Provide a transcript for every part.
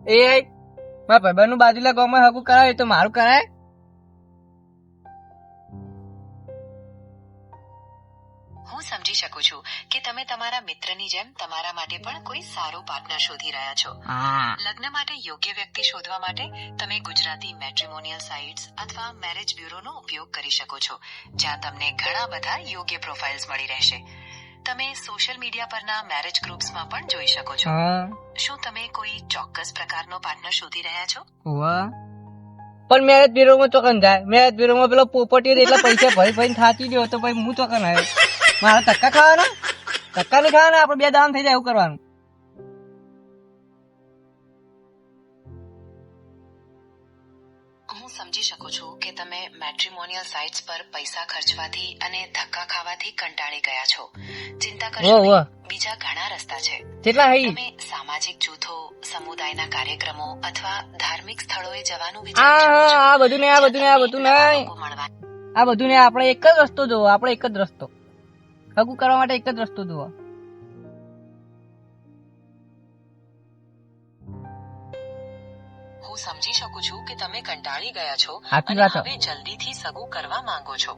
એ મારા ભાઈબંધ નું બાજુલા ગામમાં હગું કરાવે તો મારું કરાય? હું સમજી શકું છું કે તમે તમારા મિત્રની જેમ તમારા માટે પણ કોઈ સારો પાર્ટનર શોધી રહ્યા છો. લગ્ન માટે યોગ્ય વ્યક્તિ શોધવા માટે તમે ગુજરાતી મેટ્રિમોનિયલ સાઇટ્સ અથવા મેરેજ બ્યુરોનો ઉપયોગ કરી શકો છો, જ્યાં તમને ઘણા બધા યોગ્ય પ્રોફાઇલ્સ મળી રહેશે. તમે સોશિયલ મીડિયા પરના મેરેજ ગ્રુપ્સમાં પણ જોઈ શકો છો. શું તમે કોઈ ચોક્કસ પ્રકારનો પાર્ટનર શોધી રહ્યા છો? પણ મેરેજ બ્યુરોમાં ચોકન જાય? મેરેજ બ્યુરોમાં પેલો પોપટી એટલા પૈસા ભરી થાકી ગયો તો પછી હું ચોકન આવ્યો? મારા ધક્કા ખાવાના? ધક્કા નહીં ખાવાના, આપડે 2 દામ થઈ જાય એવું કરવાનું. હું સમજી શકું છું કે તમે મેટ્રિમોનિયલ સાઇટ્સ પર પૈસા ખર્ચવાથી અને ધક્કા ખાવાથી કંટાળી ગયા છો. ચિંતા કરશો નહીં, બીજા ઘણા રસ્તા છે. તમે સામાજિક જૂથો, સમુદાયના કાર્યક્રમો અથવા ધાર્મિક સ્થળોએ જવાનું વિચારી શકો છો. આ બધું નહીં, આપણે એક જ રસ્તો જોવો. આપણે એક જ રસ્તો હગું કરવા માટે એક જ રસ્તો જોવો. હું સમજી શકું છું કે તમે કંટાળી ગયા છો સાચી અને વાત છે. હવે જલ્દીથી સગું કરવા માંગો છો.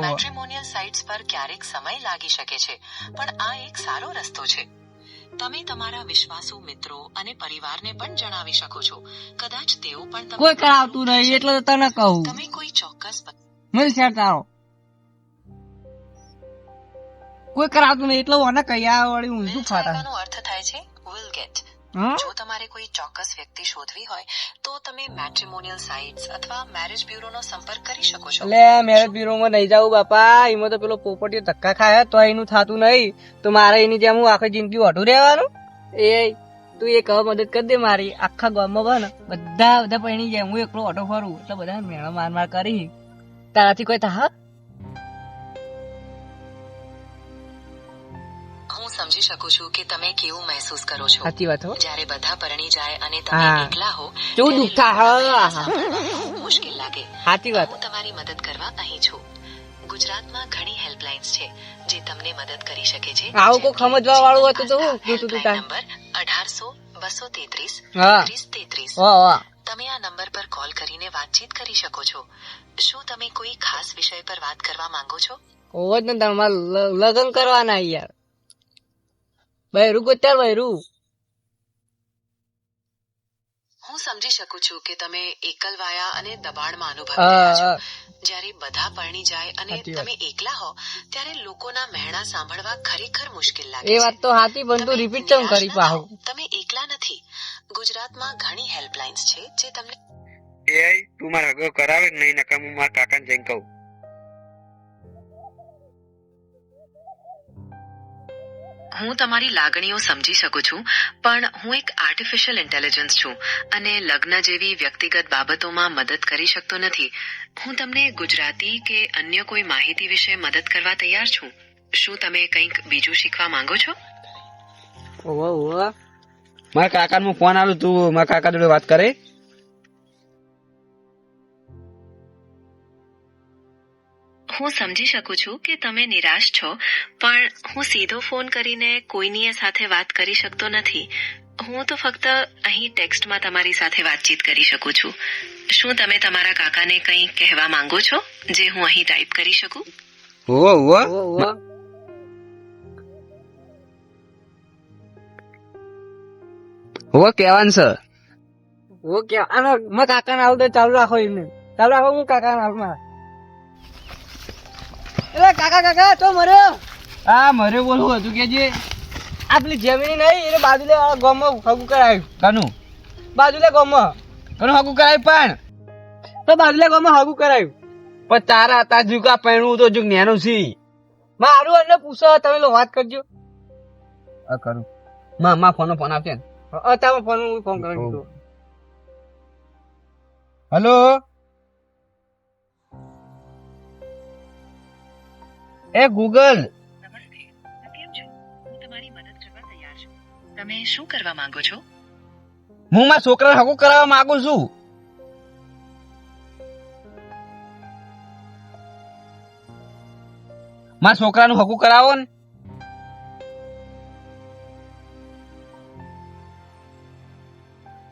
મેટ્રિમોનિયલ સાઇટ્સ પર ક્યારેક સમય લાગી શકે છે, પણ આ એક સારો રસ્તો છે. તમે તમારા વિશ્વાસુ મિત્રો અને પરિવારને પણ જણાવી શકો છો. કદાચ તેઓ પણ કોઈ કરાવતું નહીં એટલે તો તને કહું. તમે કોઈ ચોક્કસ મિલ શેર તારો કોઈ કરાવતું નહીં એટલે ઓને કયા વળી ઊંધું ફાટા. નો અર્થ થાય છે વિલ ગેટ. જો તમારે કોઈ ચોક્કસ વ્યક્તિ શોધવી હોય તો તમે મેટ્રિમોનિયલ સાઇટ્સ અથવા મેરેજ બ્યુરોનો સંપર્ક કરી શકો છો. એટલે મેરેજ બ્યુરોમાં નહીં જાવું બાપા, એમાં તો પેલો પોપટીઓ ધક્કા ખાયા તો એનું થાતું નહીં, તો મારે એની જેમ હું આખી જિંદગી ઓઢું રહેવાનું. તું એક મદદ કરી દે મારી. આખા ગામમાં બધા પૈણી જાય, હું એકલો ઓટો ફરું એટલે બધા મેળો માર કરી. તારાથી કોઈ થા? હું સમજી શકું છું કે તમે કેવું મહેસૂસ કરો છો. સાચી વાત હો. જ્યારે બધા પરણી જાય અને તમે એકલા હો કેવું દુઃખ થાય. મુશ્કેલ લાગે. સાચી વાત. હું તમારી મદદ કરવા અહીં છું. ગુજરાતમાં ઘણી હેલ્પલાઇન્સ છે જે તમને મદદ કરી શકે છે. આવું કોઈ સમજવા વાળું હતું તો હું નંબર 1800-233-3033. તમે આ નંબર પર કોલ કરીને વાતચીત કરી શકો છો. શું તમે કોઈ ખાસ વિષય પર વાત કરવા માંગો છો? ઓજ ને, તમારે લગ્ન કરવાના યાર. બૈરું ગોત્યા બૈરું. હું સમજી શકું છું કે તમે એકલવાયા અને દબાણમાં અનુભવી રહ્યા છો. જ્યારે બધા પરણી જાય અને તમે એકલા હો ત્યારે લોકોના મહેણા સાંભળવા ખરેખર મુશ્કેલ લાગે છે. એ વાત તો સાચી, પણ તું રિપીટ કેમ કરી પાહો? તમે એકલા નથી. ગુજરાતમાં ઘણી હેલ્પલાઇન્સ છે જે તમને તું મારા હગો કરાવે નહીં, નકામ હું મારા કાકાને જઈને કહું. હું તમારી લાગણીઓ સમજી શકું છું, પણ હું એક આર્ટિફિશિયલ ઇન્ટેલિજન્સ છું અને લગ્ન જેવી વ્યક્તિગત બાબતોમાં મદદ કરી શકતો નથી. હું તમને ગુજરાતી કે અન્ય કોઈ માહિતી વિશે મદદ કરવા તૈયાર છું. શું તમે કંઈક બીજું શીખવા માંગો છો? મારા કાકાને ફોન આલું, તું મારા કાકા જોડે વાત કરે. હું સમજી શકું છું કે તમે નિરાશ છો, પણ હું સીધો ફોન કરીને કોઈની સાથે વાત કરી શકતો નથી. હું તો ફક્ત અહીં ટેક્સ્ટમાં તમારી સાથે વાતચીત કરી શકું છું. શું તમે તમારા કાકાને કંઈ કહેવા માંગો છો જે હું અહીં ટાઈપ કરી શકું? કેવાનું છે? મારા કાકા આવું તો ચાલુ રાખો, એમને ચાલુ રાખો. હું કાકા મારા કાકા તો મર્યો. હા મર્યો. બોલવું હતું કે જે આપલી જમીન નહીં એને બાજુલે ગામમાં હગું કરાવ્યું. કાનું બાજુલે ગામમાં હગું કરાય? પણ તો બાજુલે ગામમાં હગું કરાવ્યું. પણ તારા જુગા પહેણવું તો જુગ નેનું સી. મારું એને પૂછો, તમે લો વાત કરજો. કરું માં ફોન આવશે ને. તમે ફોન કરી દીધો. હેલો, એ ગૂગલ. નમસ્તે, હું કેમ છું? હું તમારી મદદ કરવા તૈયાર છું. તમે શું કરવા માંગો છો? હું મારા છોકરાને હગું કરાવવા માંગુ છું. મારા છોકરાનું હગું કરાવો ને.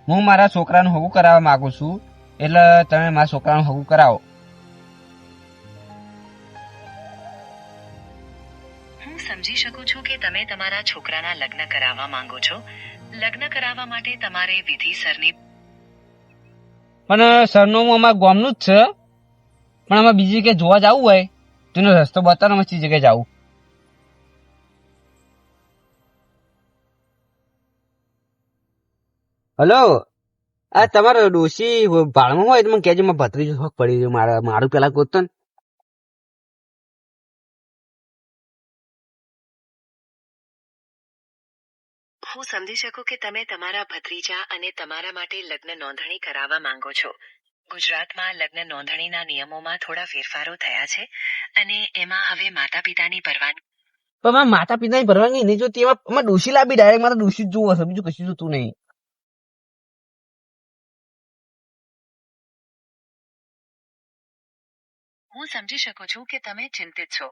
હું મારા છોકરાનું હગું કરાવવા માંગુ છું, એટલે તમે મારા છોકરાનું હગું કરાવો. હું સમજી શકું છું કે તમે તમારા છોકરાના લગ્ન કરાવવા માંગો છો. લગ્ન કરાવવા માટે તમારે વિધિસરની પણ સરનામું અમારા ગામનું જ છે, પણ આમાં બીજી જગ્યાએ જોવા જવું હોય તો એનો રસ્તો બતાવો, મસ્તી જગ્યાએ જવું. હલો, આ તમારો ડોશી ભાડમાં હોય તો મને કહેજો, મારે ભત્રીજો શોખ પડી ગયો, મારું પેલા ગોતતો ને. હું સમજી શકું કે તમે તમારા ભત્રીજા અને તમારા માટે લગ્ન નોંધણી કરાવવા માંગો છો. ગુજરાતમાં લગ્ન નોંધણીના નિયમોમાં થોડા ફેરફારો થયા છે અને એમાં હવે માતા પિતાની પરવાનગી. પણ મારા માતા પિતાની પરવાનગી નહીં જોતી, એમાં અમારે ડોશી લાવી, ડાયરેક્ટ મારે ડોશી જ જોવો હશે, બીજું કશું જોતું નહીં. હું સમજી શકું છું કે તમે ચિંતિત છો.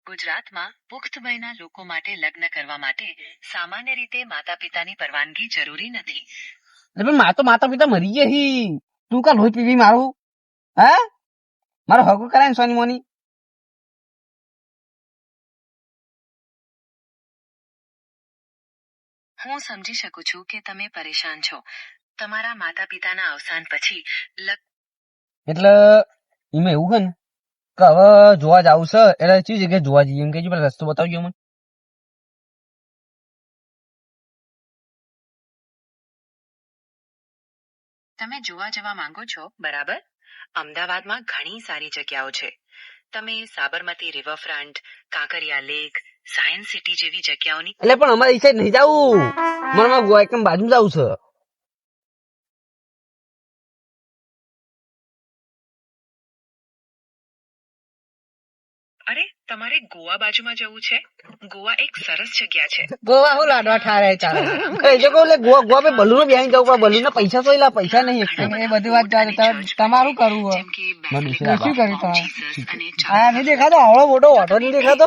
ગુજરાતમાં પુખ્ત વયના લોકો માટે લગ્ન કરવા માટે સામાન્ય રીતે માતા પિતાની પરવાનગી જરૂરી નથી. એટલે પણ માતા પિતા મરી ગયા હી, તું કા લોહી પીવી મારું? હે, મારો હગું કરાય ને સોની મોની. હું સમજી શકું છું કે તમે પરેશાન છો. તમારા માતા પિતાના અવસાન પછી એટલે એમાં એવું છે ને કે હવે જોવા જવું છે, એટલે ચી જગ્યાએ જોવા જઈએ એમ કે પેલા રસ્તો બતાવજો મને. તમે જોવા જવા માંગો છો, બરાબર? અમદાવાદમાં ઘણી સારી જગ્યાઓ છે. તમે Sabarmati riverfront, Kankaria lake, science city જેવી જગ્યાઓની. એટલે પણ અમારે ઈ સાઈડ નહીં જવું, મને ગોવા એકદમ બાજુ જવું છે. અરે, તમારે ગોવા બાજુમાં જવું છે? ગોવા એક સરસ જગ્યા છે. ગોવા હું લાડવા ઠારે ચાલે. એ જો કહું એટલે ગોવા પે બલૂનો બેસી જવું, પણ બલૂન ના પૈસા તો એલા પૈસા નહીં. એ બધી વાત ચાલે, તમારું કરવું હોય. જેમ કે શું કર્યું તમારે? જીસસ અને હા, નહીં દેખાતો આવડો મોટો ઓટો નહીં દેખાતો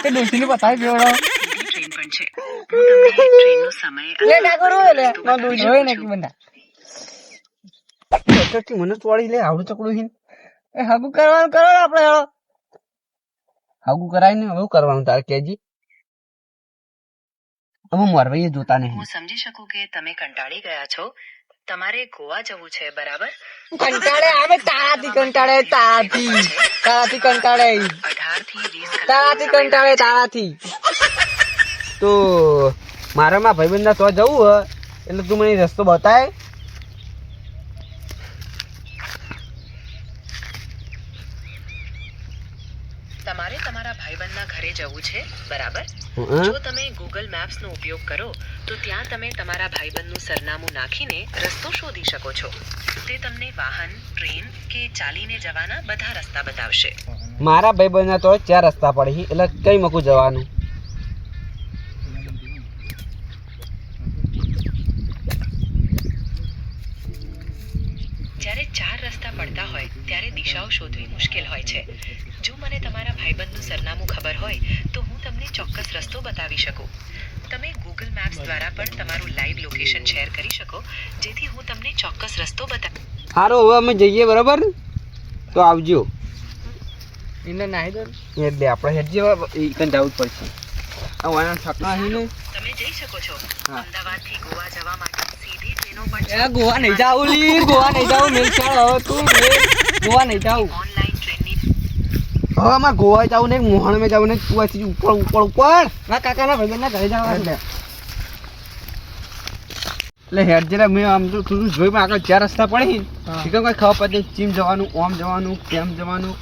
કે ડોશીને પતાવી દેવડો. ટ્રેન પણ છે. હું તમને ટ્રેનનો સમય લે ના કરો લે ના ડોશી હોય ને કે બંધા. મને તોડી લે આવડું ચકડું હિન. એ હગું કરવાનું કરો ને આપણે હેળો. હગું કરાય ને હવે કરવાનું તારે કેજી. અમે મરવાઈએ જોતા નહીં. હું સમજી શકું કે તમે કંટાળી ગયા છો. તમારે ગોવા જવું છે, બરાબર? કંટાળે આવે તારાથી કંટાળે તારાથી કંટાળે 18 થી 20 તારાથી કંટાળે તારાથી. તો મારામાં ભાઈબંધ ના તો જવું હોય એટલે તું મને રસ્તો બતાય. તમારે તમારા ભાઈબંધના ઘરે જવું છે, બરાબર? જો તમે ગૂગલ મેપ્સ નો ઉપયોગ કરો તો ત્યાં તમે તમારા ભાઈબંધનું સરનામું નાખીને રસ્તો શોધી શકો છો. તે તમને વાહન, ટ્રેન કે ચાલીને જવાના બધા રસ્તા બતાવશે. મારા ભાઈબંધ ના તો 4 રસ્તા પડે છે, એટલે કઈ મકું જવાનું. જ્યારે 4 રસ્તા પડતા હોય ત્યારે દિશાઓ શોધવી મુશ્કેલ હોય છે. જો મને તમારા ભાઈબંધનું સરનામું ખબર હોય તો હું તમને ચોક્કસ રસ્તો બતાવી શકું. તમે ગૂગલ મેપ્સ દ્વારા પણ તમારું લાઈવ લોકેશન શેર કરી શકો, જેથી હું તમને ચોક્કસ રસ્તો બતાવી. સારું, હવે અમે જઈએ, બરાબર? તો આવજો. એને નાહી દો એટલે આપણે હેડ જેવા ઈકન જવું જ પડશે. આના ઠકના અહીં ને તમે જઈ શકો છો. અમદાવાદથી ગોવા જવા માટે સીધી ટ્રેનો પણ છે. એ ગોવા નહીં જાવું લી, ગોવા નહીં જાવું. મેલ ચાલ હવે તું ગોવા નહીં જાવું. ઓનલાઈન ટ્રેનની હવે અમારે ગોવા જવું ને મોહણ મેં જવું ને તું આથી ઉપર ઉપર ઉપર મારા કાકાના ભાઈબંધના ઘરે જવા એટલે હેડ જરા મેં આમ તો થોડું જોઈ આગળ 4 રસ્તા પડે છે કઈ ખબર પડે ચીમ જવાનું, ઓમ જવાનું, કેમ જવાનું.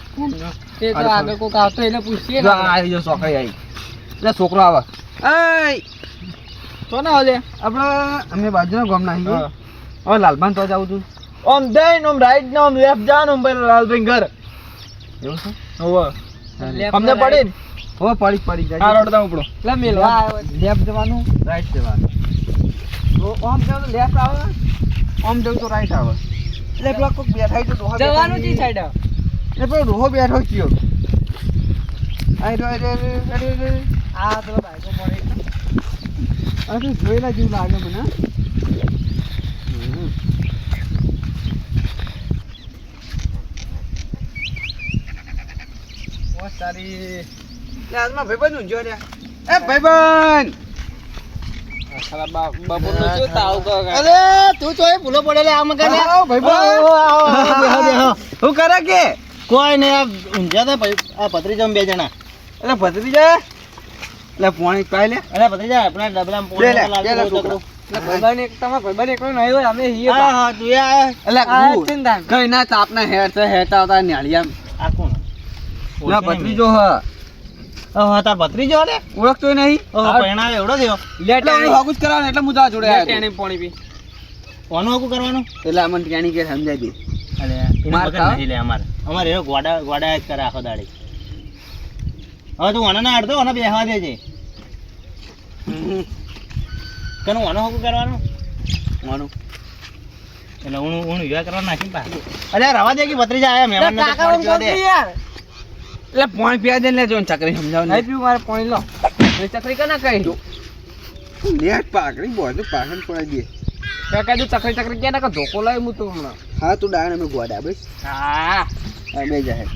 તે તો આગળ કોક આવતો એટલે પૂછીએ જો ને. આવી જો છોકરી આવી એટલે છોકરો આવે. તો ના ઓલે આપણે અમે બાજુના ગામ ના છીએ. હવે લાલબાન તો જાવું તું ઓમ જઈને ઓમ રાઈટ ને ઓમ લેફ્ટ જવાનું પેલા લાલભાઈ ઘર. એવું છે? હોવે અમને પડી ને હો પડી જાય. આ રોડ તા ઉપડો લે મેલવા લેફ્ટ જવાનું, રાઈટ જવાનું. તો ઓમ જાવ તો લેફ્ટ આવે, ઓમ જાવ તો રાઈટ આવે. એટલે પેલા કોક બેઠા તો ડોહા જવાનું જી સાઈડ. એટલે પેલો ડોહો બેઠો કયો આ તો બાઈકો પડે. જોયેલા જેવું લાગે મને. બહુ સારી લે આજમાં ભાઈબંધ ઊંઝો રે એ ભાઈબંધ બપોરનો જો તાવ અરે તું તો એ ભૂલો પડે લે આમ કરે ભાઈબંધ હું કરે કે કોઈ ને ઊંઝા તો આ ભત્રીજો બે જણા એટલે ભત્રીજા એટલે પાણી પાઈ લે અરે ભત્રીજા આપણે ડબલામાં લે લે, પોણી લે લે છોકરા. ભાઈબંધ એક તમારા ભાઈબંધ એકલો નહીં હોય અમે હીએ હા હા તું આ એટલે કઈ ના તાપના હેર છે હેરતા હતા ન્યાળિયા આ કોણ ના ભત્રીજો હ હા તાર ભત્રીજો લે ઓળખતો નહીં પહેણાવે એવડો થયો એટલે હું હગું જ કરાવવાનું એટલે હું તા જોડે આવ્યો પાણી પી કોનું હકું કરવાનું એટલે અમને ત્યાંની કે સમજાય દે અરે માર ખાવ? લે અમારે એનો ગોડા જ કરે આખો દાડી હવે તું ઓને ના અડધો ઓને બેહવા દેજે કનું ઓનો હકું કરવાનું માનું એટલે હું વિવાહ કરવા નાખીને પાછું અરે રવા દે કે ભત્રીજા આયા મહેમાન ને તો પાણી પીવા દે એટલે પાણી પીવા દે ને જો ચકરી સમજાવ નહીં પીવું મારે પાણી લો ચકરી કના કઈ નેટ પાકડી બોલ પાકડ પડાઈ દે કાકા જો ચકરી ક્યાં ના ધોકો લાવી હું તો હમણાં હા તું ડાણ અમે ગોડા બસ હા બે જાય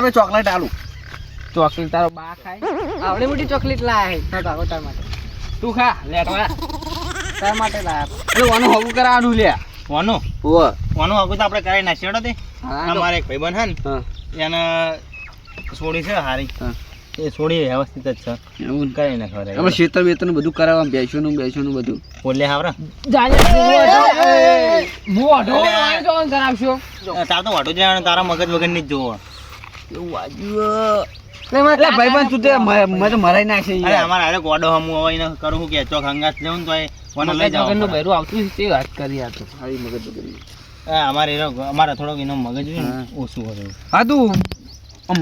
બે ચોકલેટ આલુ ચોકલેટ તારો બા ખાય આવડે મોટી ચોકલેટ લાયા હે તાર કાકો તાર માટે તું ખા લેટવા તાર માટે લાયા એટલે વાનું હગું કરાવવાનું લે ઓનો ઓ ઓનો હકું તો આપણે કરાવી નાખી હેડો તે હા અમારે એક ભાઈબંધ હે ને હા એને છોડી છે હારી હા એ છોડી વ્યવસ્થિત જ છે એવું કઈ ના ખબર અમે શેતર બેતર બધું કરાવવા બેસવાનું બધું બોલે હાવરા કરાવશો તાર તો વાટો જાય તારા મગજ વગર ની જ જોવો એટલે ભાઈબંધ તું તે મેં તો મરાઈ નાખશે અરે અમારે અરે ગોડો હમું હવે એને કરું કે ચોક હંગાત લેવું તો ઓને લઈ જાવ બૈરું આવતું તે વાત કરી આ તો હારી મગજ બગડી અમારે થોડોક એનો મગજ છે ને ઓછું હોય હા તું આમ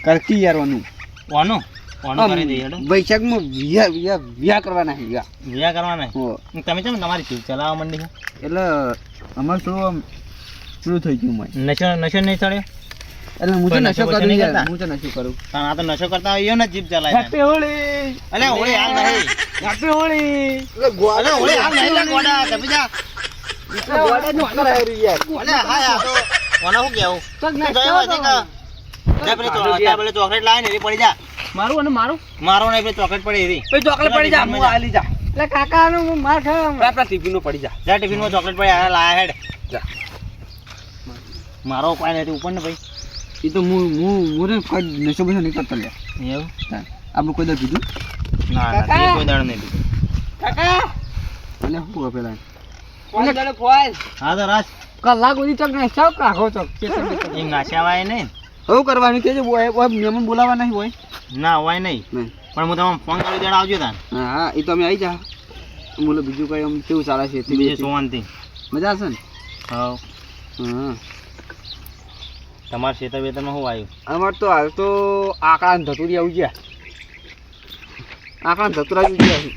કરતી યારવાનું ઓનો ઓનો કરી દઈએ હેડો વૈશાખમાં વિયા કરવાના છે વિયા વિવાહ કરવાના હો તમે છે ને તમારી જીવ ચલાવવા માંડી છે એટલે અમારે થોડું આમ પેલું થઈ ગયું મને નશો નશો નહીં ચડ્યો એટલે હું તો કોઈ નશો નશો કરું નહીં યાર, કરતા? હું તો નશો કરું આ તો નશો કરતા હોય ને જીભ ચલાય હેપી હોળી અલે ઓળી હાલ નહીં હેપી હોળી અલે ઓળી હાલ નહીં લે ગોડા તમે જા અલે હા યા તો ઓના હું કેવું તો તું જોયો હશે કે જા પેલી ચોકલેટ લાવે ને એવી પડી જા મારું અને મારું મારો ને પેલી ચોકલેટ પડી એવી પછી ચોકલેટ પડી જા હું આલી જા એટલે કાકાનું માર ખાવા આપણા ટિફિન પડી જા જા ટિફિનમાં ચોકલેટ પડી આ લાયા હેડ જા. મારો કોઈ નથી ઉપર ને ભાઈ એ તો હું ને કોઈ નશો બસો નહીં કરતો લે એવું આપણું કોઈ દર કીધું ના ના તે કોઈ દાડો નહીં પીધું કાકા એટલે શું કહો પેલા ફોન દડો ફોન હા તો રાજ કલાક સુધી ચોક ને ચાવ કાકો ચોક એ નાશ્યા નહીં હવે કરવાનું કે મહેમાન બોલાવા નહીં હોય ના હોય નહીં નહીં પણ હું તમને ફોન કરી દેડ આવજો તાન હા એ તો અમે આવી જા બોલો બીજું કઈ આમ કેવું ચાલે છે બીજે સોવાનથી મજા આવશે ને હા હા તમારા ખેતર વેતરમાં શું આવ્યું અમારે તો હાલ તો આકડા ધતુરી આવી ગયા આકડા ધતુરા આવી ગયા છે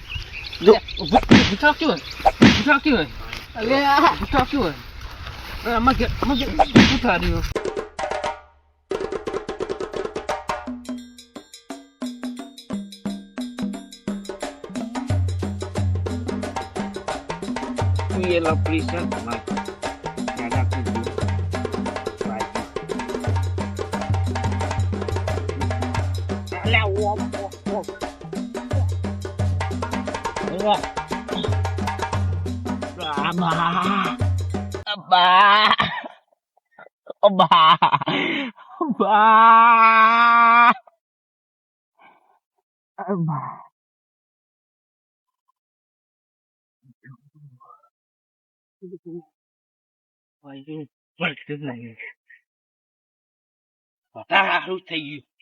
જો ભૂઠા કેવું ભૂઠા કેવું અલે ભૂઠા કેવું અમાર ભૂઠા રહ્યો ये लो प्लीज सर ज्यादा कुछ સારું થઈ ગયું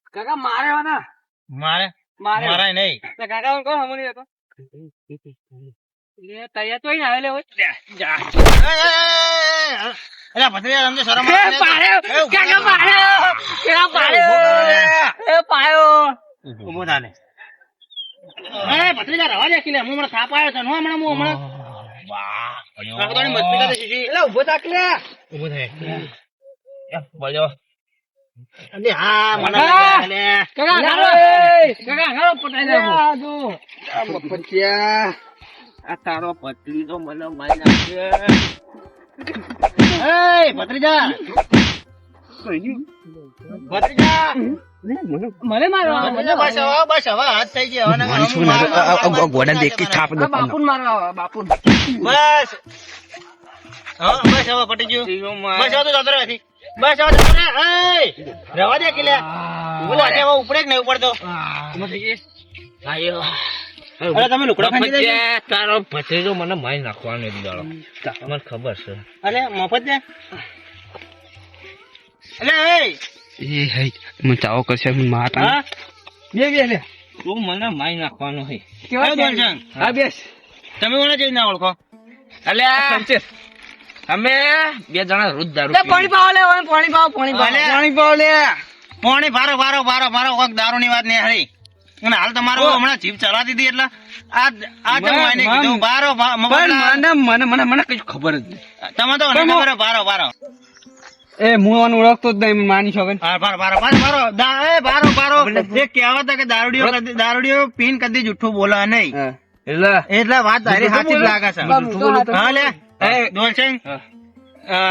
કાકા મારે વાના મારે મારે મારે નહીં કાકા કોણ હમણી હતો લે તૈયાર તો અહીં આવેલે હોય અરે ભત્રીજા તમને શરમ એ પાડ્યો કાકા પાડ્યો કેવા પાડ્યો એ પાડ્યો ઉભો થાને એ ભત્રીજા રવા દે કિલે હું હમણાં થાપ આવ્યો છે હમણાં વાહ આખો દાડી મસ્તી કરે છે એટલે ઉભો થાક લે. ઉભો થાય બોલો અલે હા મને હા. લે કાકા હાલો. કાકા હાલો પટાઈ નાખો. આ જો. આ મફતિયા. આ તારો પતલી તો મને મારી નાખે એ ભત્રીજા ભત્રીજા મને મારવા આવે. બસ હવે હાથ થઈ ગયા હવે ના ગોડા દેખ કે થાપ દે આ બાપુને મારવા આવે, બાપુને. બસ હા બસ હવે પટી ગયું બસ હવે તો જતો રહે બસ હવે જતો રહે એ રવા દે કિલ્યા બોલો આજે હવે ઉપડે કે નહીં ઉપડતો અરે તમે લુકડા ખાંડી દેજો તારો ભત્રીજો મને મારી નાખવાનો દીદાળો તમને ખબર છે અરે મફત દે અલે એ હે મને ચાવો કરશે મને માતા હા બે બે લે. તું મને મારી નાખવાનો હે કેવા કયો દોલસંગ? હા બેસ. તમે કોને જઈ ના ઓળખો અલ્યા અમે બે જણા રોજ દારૂ લે પાણી પાવ લે, ઓય પાણી પાવ, પાણી પાવ. અલે. પાણી પાવ લે. પોણી ભારો ભારો ભારો ભારો કોક દારૂ ની વાત નહીં હરી અને હાલ તમારે હમણાં જીભ ચલાતી હતી એટલે આ તમે આને કીધું ભારો મને કઈ ખબર જ નહીં તમે તો મને ખબર હે, ભારો ભારો એ હું ઓળખતો જ નહીં માની શકો ભારો ભારો ભારો ભારો ભારો ભારો જે કહેવત કે દારૂડીઓ પીન કદી જુઠ્ઠું બોલે નહીં એટલે વાત તારી સાચી જ લાગે છે હા લે એ દોલસિંહ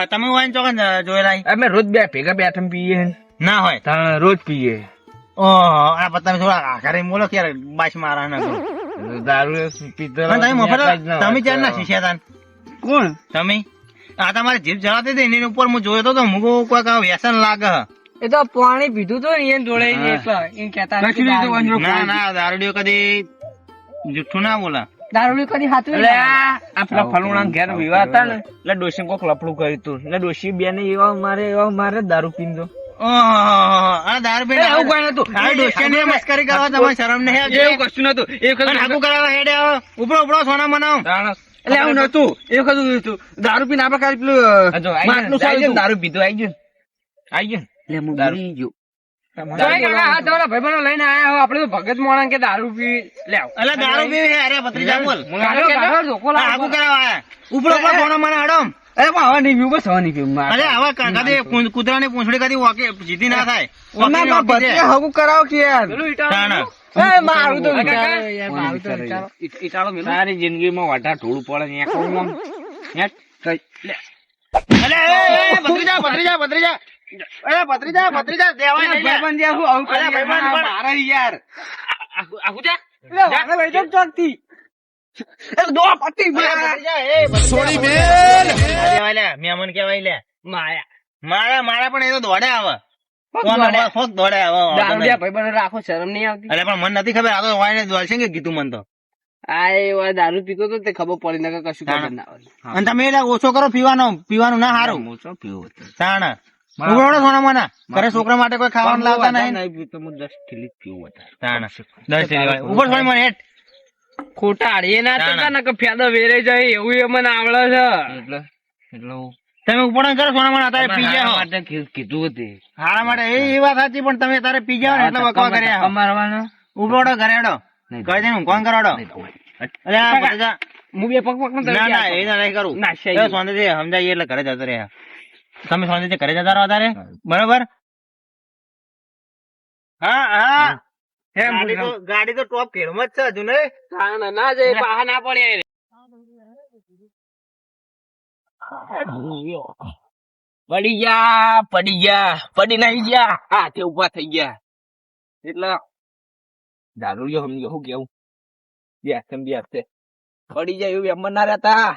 તમે વાઈન ચોકન જોયેલા અમે રોજ બે ભેગા બેઠા પીએ ના હોય રોજ પીએ ઓહ આ પત્તા થોડા આખરે બોલો ક્યારે બાશ મારા ના દારૂ પીતો તમે મફત તમે ચાર ના શીખ્યા તા કોણ? તમે આ તમારી જીભ જલાતી હતી એની ઉપર હું જોયો તો મુગો કોઈક વ્યસન લાગે એ તો પાણી પીધું તો ને એને જોડે એટલે એમ કહેતા હતા કે દારૂ- ના ના દારૂડીઓ કદી જુઠ્ઠું ના બોલા દારૂડી કદી હાથું એટલે આપડા ફલુણા ઘેર વિવાહ હતા ને એટલે ડોશી કોક લફડું કર્યું તું એટલે ડોશી બે ને એવા મારે દારૂ પીને ઓહો દારૂ પીને એવું કઈ નતું. આ ડોશીને મસ્કરી કરવા તમારે શરમ નહીં આવતી? એવું કશું નતું એ અને હાકુ કરાવવા હેડે આવો. ઉપડો ઉપડો સોના મનાવ એટલે આવું નતું એ વખત હતું દારૂ પીને આપડે ખાલી પેલું માટલું સારું દારૂ પીધું આવી ગયું આવી ગયું જોઈ કાકા, આ તમારા ભાઈબંધો લઈને આયા હો, આપણે તો ભગત મોણા કે દારૂ પી લે આવો. અલા દારૂ પીવી હે અરે ભત્રીજા બોલ કાઢો, કાઢો, ધોકો લાવો. હાકુ કરાવવા આયા. ઉપડો ઉપડો સોના મના હડો અરે પણ હવે નહીં પીવું બસ હવે નહીં પીવું અરે આવા કદી કૂતરાની પૂંછડી કદી વાકે જીતી ના થાય વાંકી વાંકી જાય. હગું કરાવો કે યાર પેલું ઈટાળો તાણા. મેલું. એ મારું તો કાકા, વિચારો યાર, મારું તો વિચારો. ઈટાળો મેલું. સારી જિંદગીમાં વાટા ઢોળ પડે ને અલે એ ભત્રીજા ભત્રીજા ભત્રીજા અરે ભત્રીજા ભત્રીજા દેવાય નહીં લે. ભાઈબંધ યાર, હું આવું કરી અરે ભાઈબંધ પણ- મારે યાર. આખું જા લે, વાળા ભાઈ તો ચોકથી. એ દો પટ્ટી અરે મારા. ભત્રીજા, એ ભત્રીજા. ના દેવાય લે, મહેમાન કહેવાય લે. માયા. મારા મારા પણ એ તો દોડે આવે ફોક દોડે. ફોક દોડે આવે દારૂડિયા ભાઈબંધો રાખો, શરમ નહીં આવતી. અરે પણ મને નથી ખબર આ તો વાયને દોડશે કે કીધું મને તો આ એ વાર દારૂ પીતો તો તે ખબર પડી નકર કશું ખબર ના હોય. અને તમે એટલે ઓછો કરો પીવાનું ના સારું તાણ ઉગડો સોના મના ઘરે છોકરા માટે કોઈ ખાવાનું લાવતા નહીં તાણ 10 લેવાય ઉપર સોય મને હેઠ ખોટા આડીએ ના ના, થતા નકર ફેદા વેરે જાય એવું એ મને આવડે છે. તમે ઉપડો કરો સોના મના તારે પી જાઓ કીધું હતું હારા માટે એ વાત સાચી પણ તમે તારે પી જાઓ ને એટલે બકવા કર્યા અમારવાનો ઉપડો ઘરે હેડો કહી દે કોણ કરાડો અરે આ બધા હું બે પગ પગ ના ના એ ના નહીં કરું ના, શાહી. એ સોંદેથી સમજાઈએ એટલે ઘરે જતો રહ્યા તમે સોંદેથી ઘરે જતા રહો તારે બરોબર હા હા ગાડી તો ટોપ કેળમાં જ છે હજુ નહીં ના જાય બહાર ના પડે. પડી નાઈ ગયા હા તે ઉભા થઈ ગયા એટલે દારૂ સમજો શું કેવું બે પડી જાય એવું એમ ના રહેતા